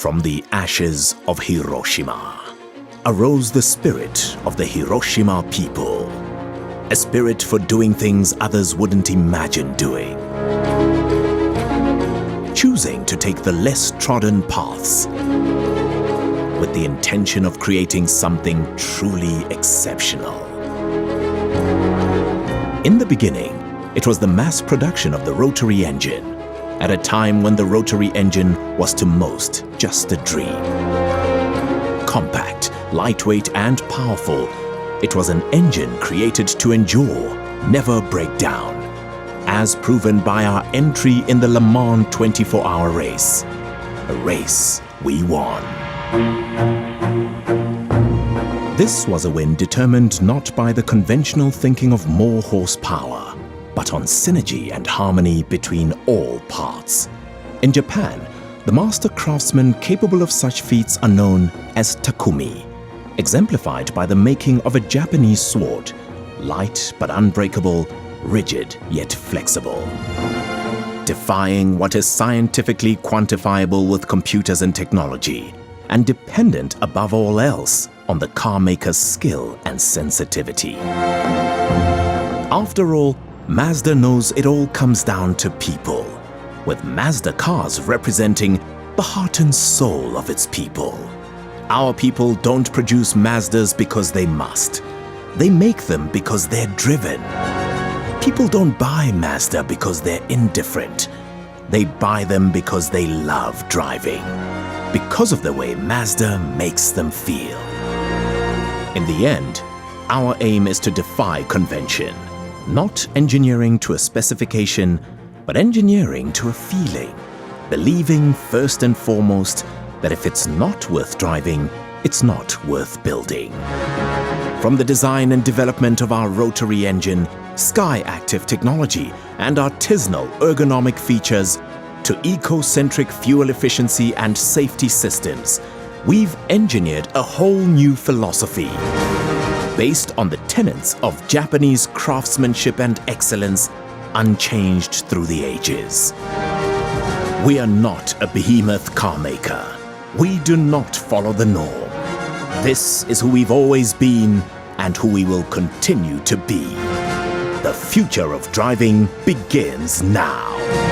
From the ashes of Hiroshima arose the spirit of the Hiroshima people, a spirit for doing things others wouldn't imagine doing, choosing to take the less trodden paths with the intention of creating something truly exceptional. In the beginning, it was the mass production of the rotary engine, at a time when the rotary engine was to most just a dream. Compact, lightweight and powerful, it was an engine created to endure, never break down, as proven by our entry in the Le Mans 24-hour race, a race we won. This was a win determined not by the conventional thinking of more horsepower, but on synergy and harmony between all parts. In Japan, the master craftsmen capable of such feats are known as takumi, exemplified by the making of a Japanese sword, light but unbreakable, rigid yet flexible, defying what is scientifically quantifiable with computers and technology, and dependent above all else on the car maker's skill and sensitivity. After all, Mazda knows it all comes down to people, with Mazda cars representing the heart and soul of its people. Our people don't produce Mazdas because they must. They make them because they're driven. People don't buy Mazda because they're indifferent. They buy them because they love driving, because of the way Mazda makes them feel. In the end, our aim is to defy convention. Not engineering to a specification, but engineering to a feeling, believing first and foremost that if it's not worth driving, it's not worth building. From the design and development of our rotary engine, Sky-Active technology, and artisanal ergonomic features, to eco-centric fuel efficiency and safety systems, we've engineered a whole new philosophy based on the tenets of Japanese craftsmanship and excellence, unchanged through the ages. We are not a behemoth car maker. We do not follow the norm. This is who we've always been and who we will continue to be. The future of driving begins now.